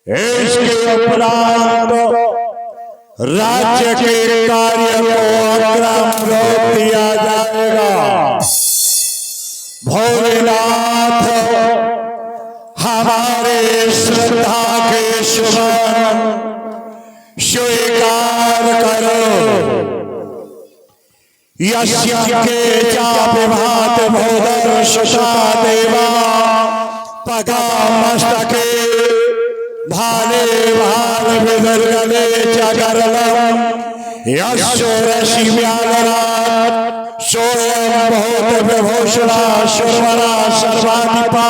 इसके उपरांत राज्य के कार्य को अग्रम रोक दिया जाएगा। भोलेनाथ हमारे श्रद्धा के शुभम स्वीकार करो। यस्य के चापि भात भोदर शुषा देवा पगामस्तके भाले भाल विदर्गले चगरलम यस्य ऋषि व्याघ्रात् सोयं बहुत विभूषणा सर्वरा सर्वाधिपा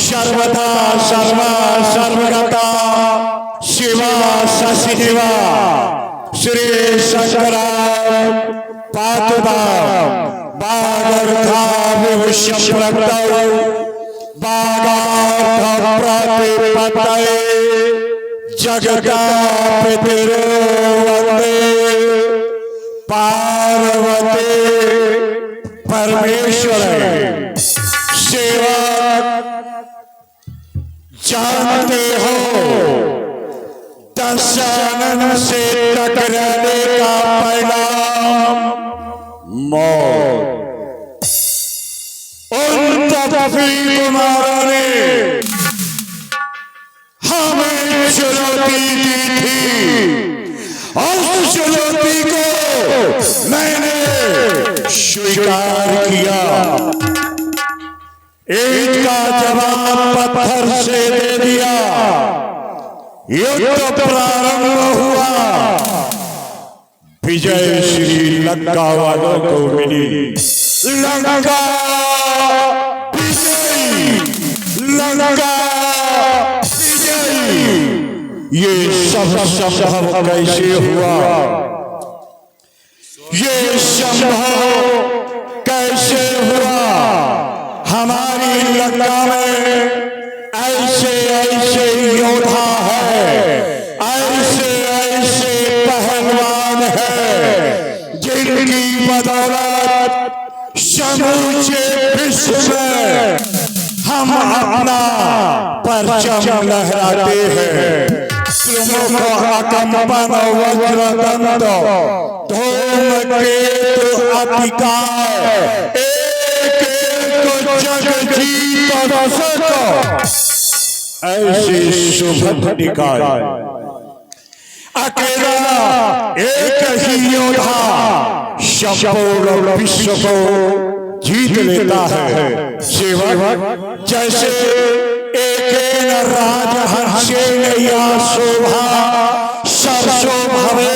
सर्वदा सर्वा सर्वगता शिवा शशिदेवा श्री शंकरा पातुदा बागर्था विभूष्य प्रकृतौ बागार्थ प्रतिपत्तये जगदापितरो वन्दे पार्वती परमेश्वरे। सेवक जानते हो दशानन से टकराने का परिणाम मौत। उन तफरी कुमारों ने हमें चुनौती दी थी और उस चुनौती को मैंने स्वीकार किया। ईंट का जवाब पत्थर से दे दिया। युद्ध प्रारंभ हुआ। विजय श्री लंका वालों को मिली। लंका विजयी, लंका विजयी। ये सब संभव कैसे हुआ? ये संभव कैसे हुआ? हमारी लंका में ऐसे ऐसे योद्धा है, ऐसे ऐसे पहलवान है जिनकी बदौलत समूचे विश्व में हम अपना परचम लहराते हैं। अकंपन वज्रदंत धूमकेतु अतिकाय एक जग जीत सको ऐसे शुभ निकाय। अकेला एक ही योद्धा संपूर्ण विश्व को जीत लेता है। सेवक जैसे एक राजहंसेन या शोभा सरसो भवे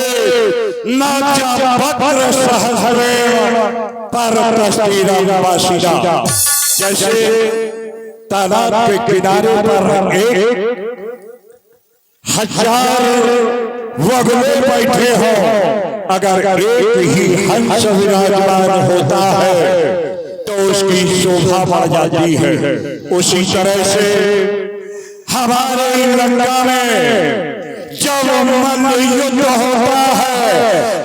नाचा भद्र सहस्रेण पर वासिदा। जैसे तालाब के किनारे पर एक हजार वगले बैठे हो, अगर एक ही हंस विराजमान होता है तो उसकी शोभा बढ़ जाती है। उसी तरह से हमारे लंका में जब मन युद्ध होता है,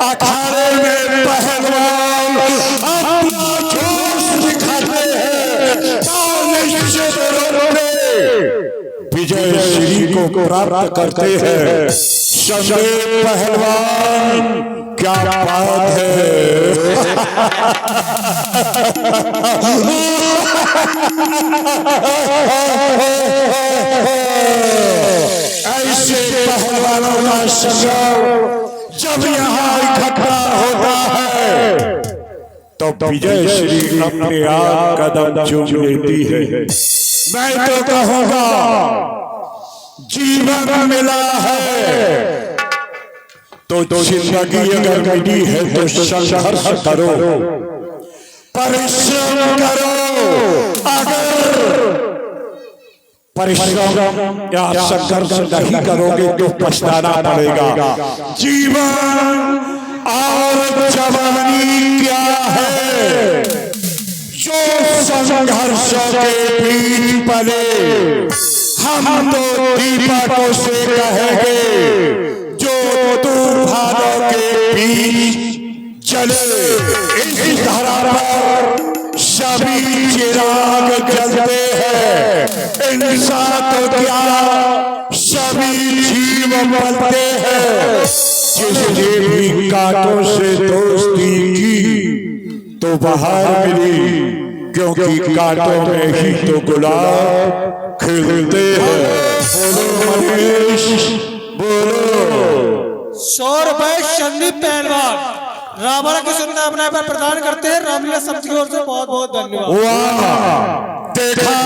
अखाड़े में पहलवान अपना जोश दिखाते हैं तो निश्चित रूप से विजय श्री को प्राप्त करते हैं। संदेव पहलवान क्या बात है। ऐसे पहलवानों का संगम जब यहाँ इकट्ठा होता है तो विजय श्री अपने आप कदम चूम लेती है। मैं तो कहूँगा जीवन मिला है तो जिंदगी अगर मिली है तो संघर्ष करो, परिश्रम करो। अगर परिश्रम या संघर्ष नहीं करोगे तो पछताना पड़ेगा। जीवन और जवानी क्या है जो संघर्षों के बीच पले। हम तो दीपकों से कहेंगे जो तूफानों के बीच चले। इस धरा पर सभी चिराग जलते हैं, इंसान तो क्या सब पलते हैं। जिसने भी कांटों से दोस्ती की तो बाहर मिली, क्योंकि कांटों में ही तो गुलाब खिलते हैं। बोलो मनीष, बोलो। 100 रुपए संदीप पहलवान रावण की सुनना अपने पर प्रदान करते हैं। रामलीला समिति की ओर से बहुत बहुत धन्यवाद। वाह, देखा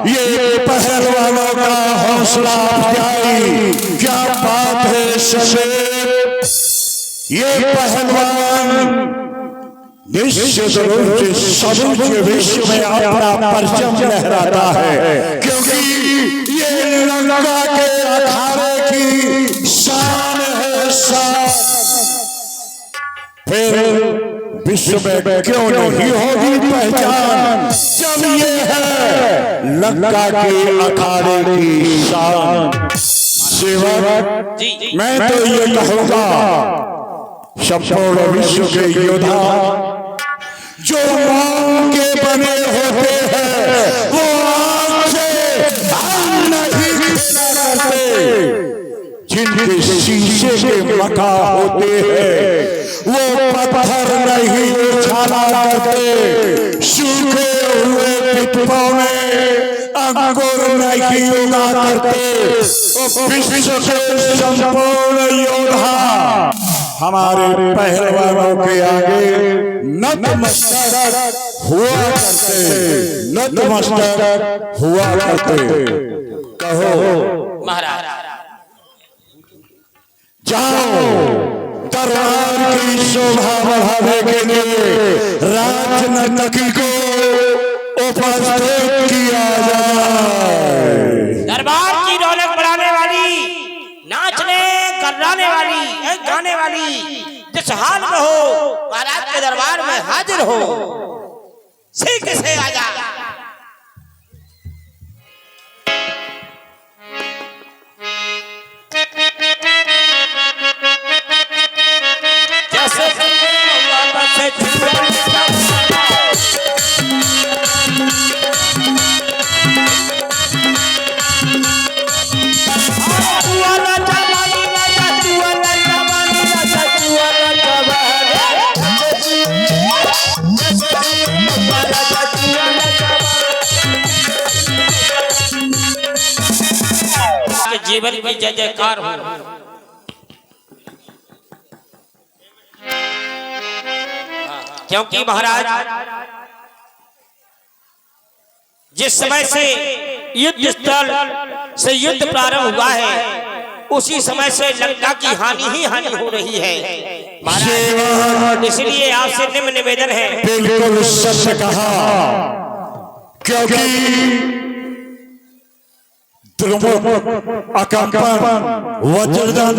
ये पहलवानों का हौसला अफजाई, क्या बात है शशेर। ये पहलवान निश्चित रूप से समूचे विश्व में अपना परचम लहराता है, क्योंकि ये लंका के अखाड़े की शान है, शान। फिर विश्व में क्यों नहीं होगी पहचान, जब ये है लंका के अखाड़े की शान। सेवक, मैं तो ये कहूंगा, संपूर्ण विश्व के योद्धा जो मांग के बने होते हैं, वो आंख से नहीं करते। जिनके शीशे के मका होते हैं, वो पत्थर नहीं उछाला करते। सूखे हुए पिटपों में अंकुर नहीं उगा करते। विश्व के संपूर्ण योद्धा हमारे पहलवानों के आगे नतमस्तक हुआ करते, नतमस्तक हुआ करते। कहो महाराज, जाओ दरबार की शोभा बढ़ाने के लिए राजनर्तकी को उपस्थित किया जाए। दरबार की रौनक बढ़ाने वाली, नाचने गर्राने वाली, गाने वाली जिस हाल में हो, महाराज के दरबार में हाजिर हो। सीख से आजा। जीवन की जय जयकार हो। क्योंकि महाराज जिस समय से युद्ध स्थल से युद्ध प्रारंभ हुआ है, उसी समय से लंका की हानि ही हानि हो रही है महाराज। इसलिए आपसे निम्न निवेदन है। बिल्कुल सच कहा, क्योंकि अकंपन, वज्रदंत,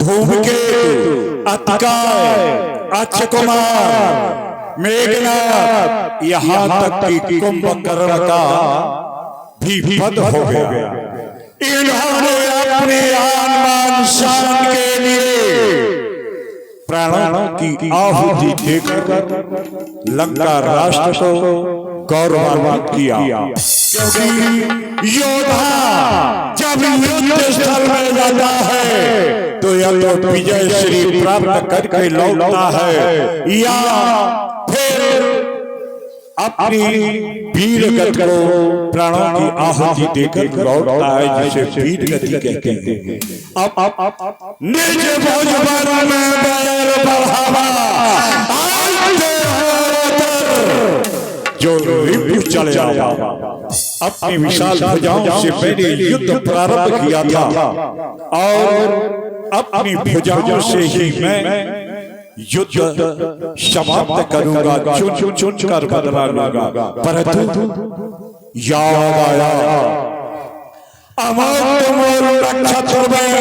धूमकेतु, अतिकाय, अक्षकुमार, मेघनाथ, यहाँ तक कि कुंभकर्ण का भी वध हो गया। इन्होंने अपने आन बान शान के लिए प्राणों की आहुति देकर लंका राष्ट्र को गौरवान्वित किया। क्योंकि योद्धा जब युद्ध स्थल में जाता है तो या तो विजय श्री प्राप्त करके लौटता है, या फिर अपनी वीर गति को प्राणों की आहुति देकर लौटता है, जिसे वीर गति कहते हैं। अब निज भुजबल में बैल बढ़ावा, जो रिपु चले आया। अपनी विशाल भुजाओं से मैंने युद्ध प्रारंभ किया था, और अपनी भुजाओं से ही मैं युद्ध समाप्त करूंगा, चुन चुन कर बदला लूंगा। परंतु याद आया अमर नक्षत्र में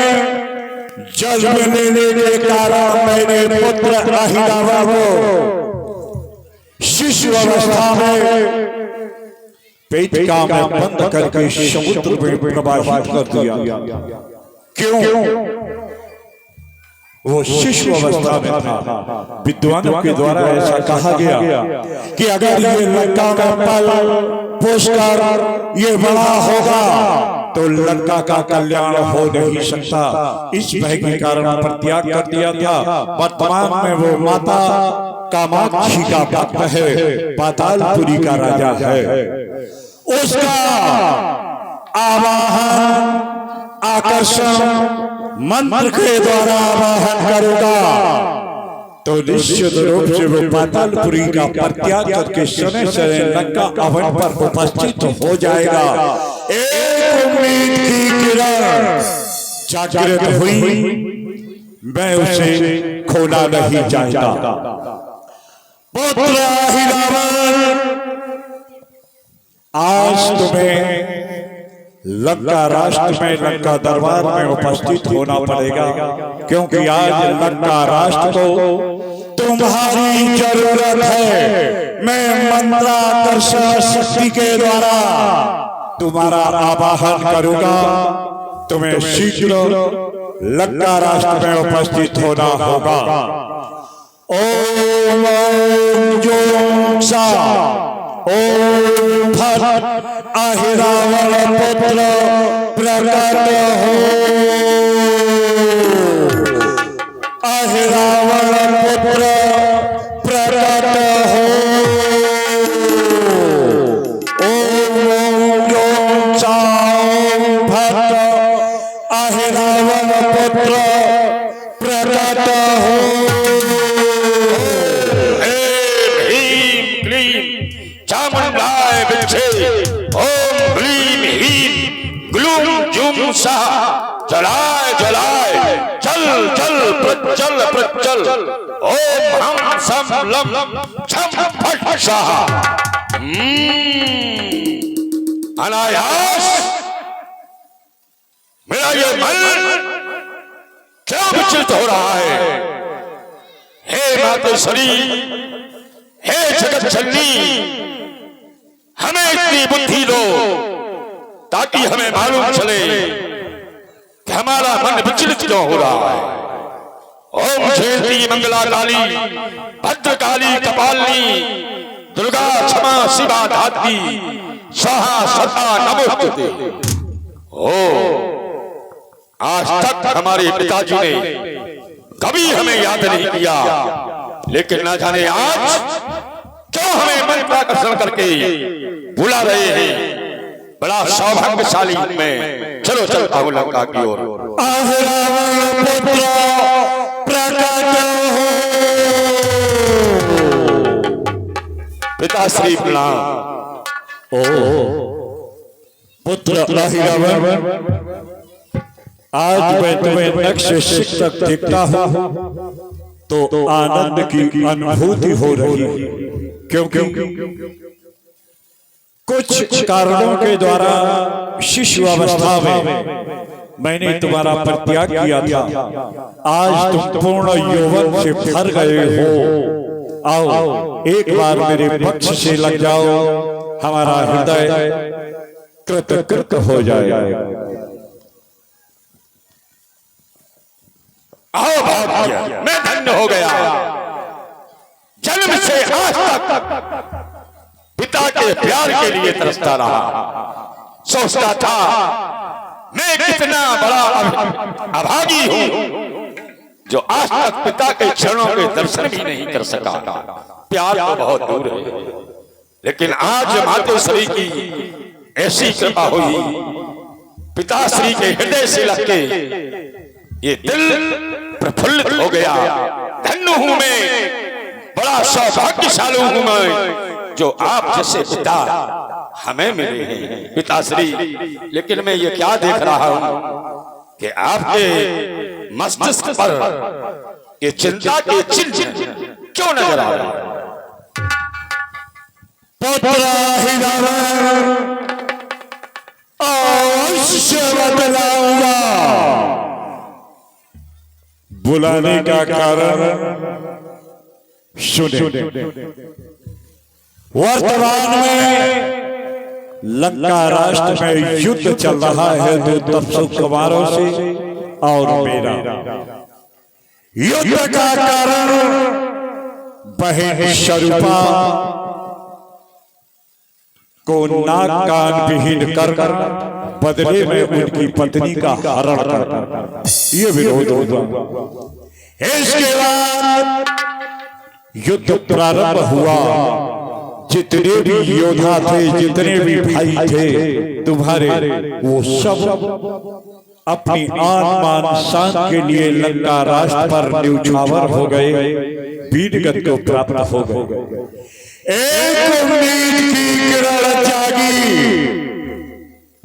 जन्म लेने के कारण मैंने पुत्र अहिरावण को शिशु अवस्था में पेटिका में बंद करके समुद्र में प्रवाहित कर दिया। क्यों? वो शिशु अवस्था में था। विद्वानों के द्वारा ऐसा कहा गया कि अगर ये लंका में पल पोषकर ये बड़ा होगा तो लंका का कल्याण हो नहीं सकता। इस भय के कारण परित्याग कर दिया था। वर्तमान में वो माता कामाक्षी का भक्त है, पातालपुरी का राजा है। उसका आवाहन आकर्षण मंत्र के द्वारा आवाहन करूंगा तो निश्चित रूप से वो पातालपुरी का परित्याग करके समय समय लंका अवन पर उपस्थित हो जाएगा। एक उम्मीद की किरण जागृत हुई, मैं उसे खोना नहीं चाहता। पुत्र अहिरावण, आज तुम्हें लंका राष्ट्र में, लंका दरबार में उपस्थित होना पड़ेगा, क्योंकि आज लंका राष्ट्र को तुम्हारी जरूरत है। मैं मंत्राकर्षण शक्ति के द्वारा तुम्हारा आवाहन करूंगा, तुम्हें शीघ्र लंका राष्ट्र में उपस्थित होना होगा। ओम जों सा ओम भट अहिरावण पुत्र प्रकट हो। अहिरावण पुत्र प्रकट हो। ओम जों सा ओम भट अहिरावण पुत्र प्रकट हो। चामुंडाय विद्महे ओम ह्रीं ह्रीं ग्लूम जुम सः जलाय जलाय चल चल प्रचल प्रचल ओम हम सम लम छम फट स्वाहा। अनायास मेरा ये मन क्यों विचलित हो रहा है? हे मातेश्वरी, हे जगत जननी, हमें इतनी बुद्धि दो ताकि हमें मालूम चले कि हमारा मन विचलित क्यों हो रहा है। ओम जयंती मंगला काली भद्रकाली कपालिनी दुर्गा क्षमा शिवा धात्री स्वाहा सदा नमोस्तुते। ओ आज तक हमारे पिताजी ने कभी हमें याद नहीं किया, लेकिन ना जाने आज क्यों हमें मंत्राकर्षण करके बुला रहे हैं। बड़ा सौभाग्यशाली में चलो चलता हूँ लंका की ओर। अहिरावण पुत्र प्रकट हो। पिताश्री प्रणाम। ओ पुत्र अहिरावण, आज मैं तुम्हें नक्श शिक्षक देखता हूँ तो आनंद की अनुभूति हो रही है, क्योंकि कुछ कारणों के द्वारा शिशु अवस्था में मैंने तुम्हारा परित्याग किया था। आज तुम पूर्ण यौवन से भर गए हो। आओ एक बार मेरे पक्ष से लग जाओ, हमारा हृदय कृतकृत हो जाए। आओ भाग्य, मैं धन्य हो गया। जन्म से आज तक पिता के प्यार के लिए तरसता रहा। सोचता था मैं कितना बड़ा अभागी हूँ जो आज तक पिता के चरणों के दर्शन भी नहीं कर सका। प्यार तो बहुत दूर है, लेकिन आज मातोश्री की ऐसी कृपा हुई, पिताश्री के हृदय से लग के ये दिल प्रफुल्लित हो गया। धन्य हूं मैं, बड़ा सौभाग्यशाली हूं मैं जो आप जैसे पिता हमें मिले हैं पिताश्री। लेकिन मैं ये क्या देख रहा हूं कि आपके मस्तिष्क पर ये चिंता के चिन्ह क्यों नजर आ रहा है? पुत्र अहिरावण, अवश्य बतलाऊंगा। बुलाने का कारण सुने। वर्तमान में लंका राष्ट्र में युद्ध चल रहा है दो तपस्वी कुमारों से और मेरा। युद्ध का कारण बहन स्वरूपा को नाक कान विहीन कर बदले में उनकी पत्नी का हरण कर ये विरोध होता। इसके बाद युद्ध प्रारंभ हुआ। जितने भी योद्धा थे, जितने भी भाई थे तुम्हारे, वो सब अपनी आन मान शान के लिए लंका राष्ट्र पर न्यौछावर हो गए, वीरगति को प्राप्त हो गए। एक उम्मीद की किरण जागी।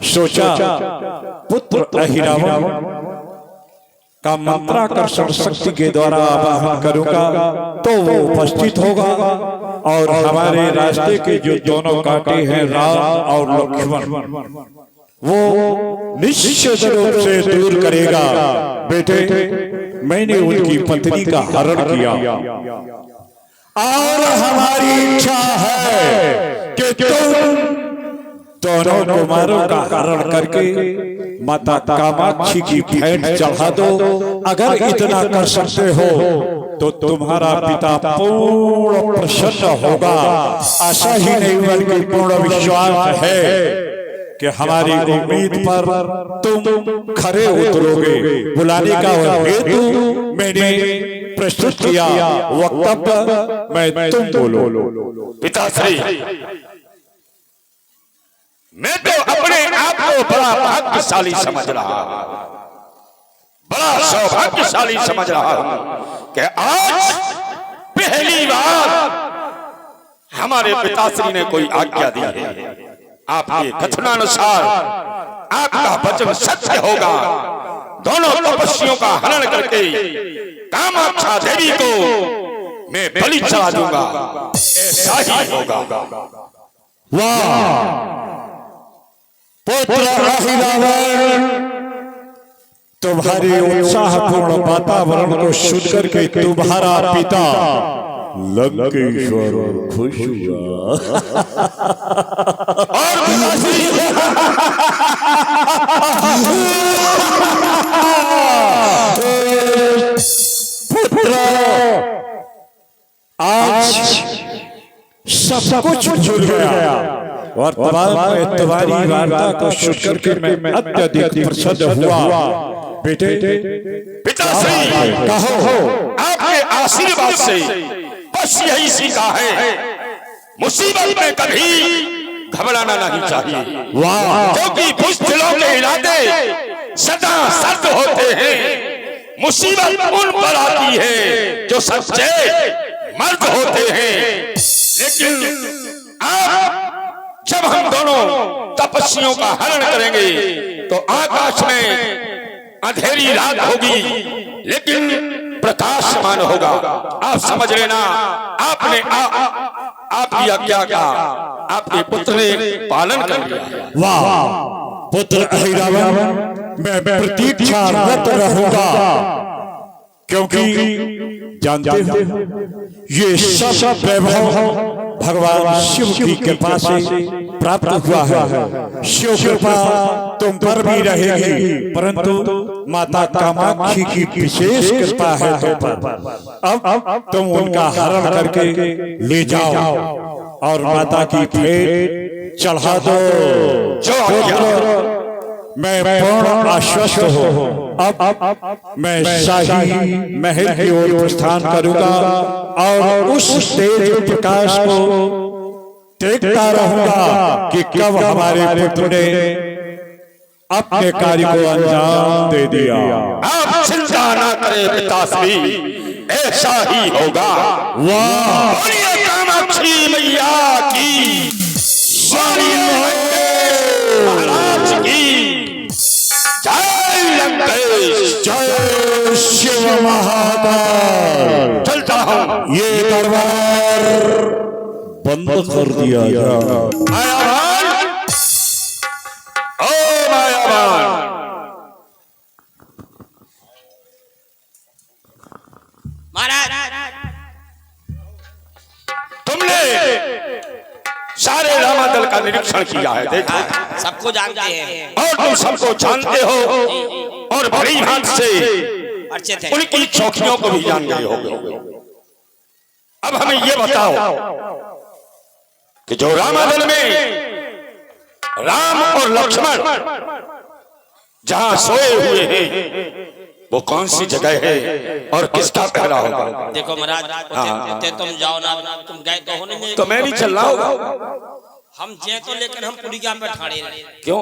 सोचा पुत्र अहिरावण का मंत्राकर्षण शक्ति के द्वारा आवाहन करूंगा तो वो उपस्थित होगा और हमारे रास्ते के जो दोनों कांटे हैं राम और लक्ष्मण, वो निश्चित रूप से दूर करेगा। बेटे, मैंने उनकी पत्नी का हरण किया और हमारी इच्छा है कि तुम दोनों कुमारों का हरण करके माता कामाक्षी की भेंट चढ़ा दो। अगर इतना कर सकते हो तो तुम्हारा पिता पूर्ण प्रसन्न होगा। आशा ही नहीं बल्कि पूर्ण विश्वास है कि हमारी उम्मीद पर तुम खरे उतरोगे। बुलाने का हेतु मैंने प्रस्तुत किया, वक्तव्य मैं तुम बोलो। पिताश्री, मैं तो अपने आप को बड़ा भाग्यशाली समझ रहा हूं, बड़ा सौभाग्यशाली समझ रहा हूं कि आज पहली बार हमारे पिताश्री ने कोई आज्ञा दी है। आपके कथनानुसार आपका वचन सत्य होगा। दोनों तपस्वियों का हरण करके कामाक्षा देवी को मैं बलि चढ़ा दूंगा, ऐसा ही होगा। वाह पुत्र अहिरावण, तुम्हारे उत्साहपूर्ण वातावरण को सुनकर के तुम्हारा पिता लंकेश्वर खुश हुआ। और पुत्र, आज सब कुछ भूल गया। वर्तमान में तुम्हारी वार्ता को सुनकर के मैं अत्यधिक प्रसन्न हुआ। बेटे, पिताश्री, कहो। आपके आशीर्वाद से बस यही सीखा है, मुसीबत में कभी घबराना नहीं चाहिए। वाह, क्योंकि बुज़दिलों के इरादे सदा सख्त होते हैं। मुसीबत उन पर आती है जो सच्चे मर्द होते हैं। लेकिन आप, जब हम दोनों तपस्वियों का हरण करेंगे तो आकाश में अंधेरी रात होगी, लेकिन प्रकाशमान होगा। आप समझ लेना, आपने आपकी आज्ञा का आपके पुत्र ने पालन कर लिया। वाह पुत्र अहिरावण, मैं प्रतीक्षारत रहूंगा, क्योंकि जानते हो ये सब वैभव भगवान शिव की कृपा से प्राप्त हुआ है। शिव कृपा तुम पर भी रहेगी, परंतु माता कामाक्षी की विशेष कृपा है तुम पर। अब तुम उनका हरण करके ले जाओ और माता की भेंट चढ़ा दो। मैं पूर्ण आश्वस्त हूँ। अब मैं शाही महल की ओर प्रस्थान करूंगा और उस तेज प्रकाश को देखता रहूंगा कि कब हमारे पुत्र ने अपने कार्य को अंजाम दे दिया। आप चिंता ना करें पिताश्री, ऐसा ही होगा। वाह, कामाक्षी मैया की, महाराज की जय, लंकेश जय शिव महाकाल। चलता हूँ, ये दरबार बंद कर दिया जाए। मायावान, ओ मायावान, महाराज, तुमने सारे रामादल का निरीक्षण किया है, देखा, सबको जानते हैं और तुम सबको जानते हो और बड़ी हाथ से परिचित है। उनकी चौकियों को भी जान गए होगे। अब हमें ये बताओ कि जो रामादल में राम और लक्ष्मण जहां सोए हुए हैं वो कौन सी जगह है और किसका पहरा होगा? देखो महाराज, तुम जाओ ना, तुम गए तो हो नहीं, तो मैं भी चल रहा होगा। हम जे तो लेकिन हम पुलिया पे ठाड़े रहे। क्यों?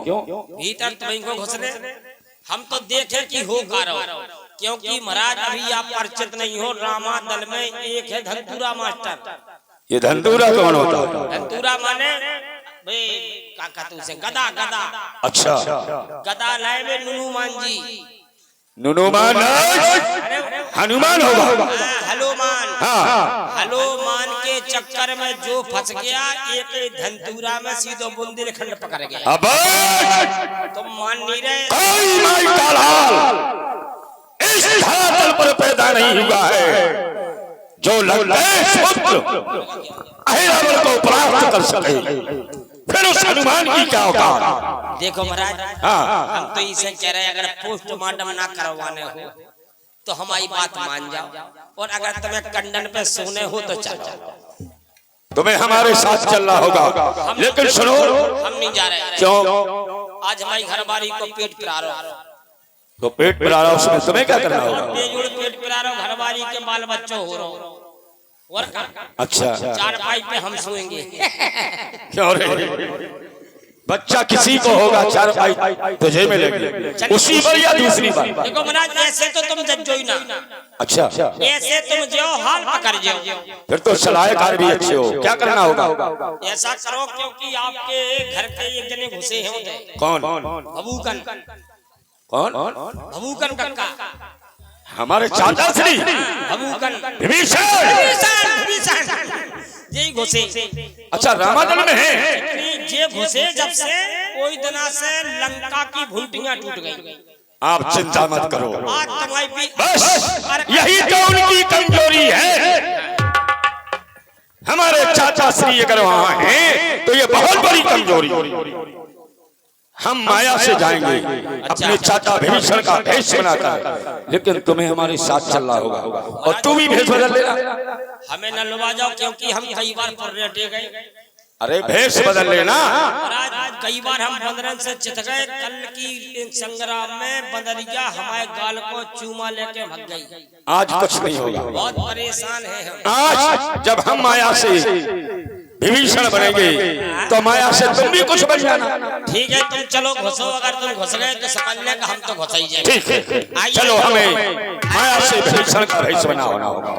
भीतर तुम्हें को घुस रहे, हम तो देखे कि हो का रहो, क्योंकि महाराज अभी आप परिचित नहीं हो, रामा दल में एक है धनतूरा मास्टर। ये धनतूरा कौन होता है? धनतूरा माने काका से गदा गदा। अच्छा, गदा लाए में नुनुमान जी। नुनुमान हनुमान होगा। हनुमान, हाँ, हनुमान के चक्कर में जो फंस गया, एक धनतूरा में सीधो बुंदेल खंड पकड़ गया। अब तुम मान नहीं रहे। कोई माई का लाल इस धरातल पर पैदा नहीं हुआ है जो लंकेश पुत्र अहिरावण को प्राप्त कर सके। फिर उस हनुमान की क्या औकात? देखो महाराज, हाँ, हम तो इसे कह रहे हैं, अगर पोस्टमार्टम ना करवाने हो तो हमारी बात मान जाओ, और अगर तुम्हें कंडन पे सोने हो तो चल जाओ। तुम्हें हमारे साथ चलना होगा, लेकिन सुनो, हम नहीं जा रहे। क्यों? आज हमारी घरवाली को पेट पिला रहा, तो पेट पिला रहा, उसमें तुम्हें क्या करना होगा? बेजोड़ पेट पिला रहा, घरवाली के बाल बच्चों हो रहा, और अच्छा, चार पाई पे हम सोएंगे। क्यों रे? बच्चा किसी को होगा, चार पाई तुझे मिलेगी, उसी बार या दूसरी बार? देखो महाराज, ऐसे तो तुम जज ही ना। अच्छा, ऐसे तुम जो हाल पकड़ जाओ, फिर तो सलाहकार भी अच्छे हो। क्या करना होगा? ऐसा करो, क्योंकि आपके घर के एक जने घुसे हैं उधर। कौन? भभूकन। कौन? भभूकन कक्का, हमारे चाचा श्री भभूकन विभीषण। यही घुसे। अच्छा, रामादल में है। ये घुसे जब से कोई दिना से लंका की भुंटियां टूट गई। आप चिंता मत करो, आज तुम्हारी भी बस यही तो उनकी कमजोरी है। हमारे चाचा श्री अगर वहां हैं तो ये बहुत बड़ी कमजोरी। हम माया से जाएंगे अपने चाचा विभीषण का भेष बनाकर, लेकिन तुम्हें हमारे साथ चलना होगा, और तू भी भेष बदल लेना। हमें न लुभा जाओ, क्योंकि हम कई बार पर्यटे गए। अरे भेष बदल लेना। आज कई बार हम बंदरन से चित गए। कल की संग्राम में बंदरिया हमारे गाल को चूमा लेके भाग गई। आज कुछ नहीं होगा, बहुत परेशान है हम। आज जब हम माया से विभीषण बनेंगे तो माया से तुम भी कुछ बन जाना। ठीक है, तुम चलो घुसो, अगर तुम घुस गए तो समझ लें कि हम तो घुस ही जाएंगे। ठीक है, चलो, हमें माया से विभीषण का भेष बना होना होगा।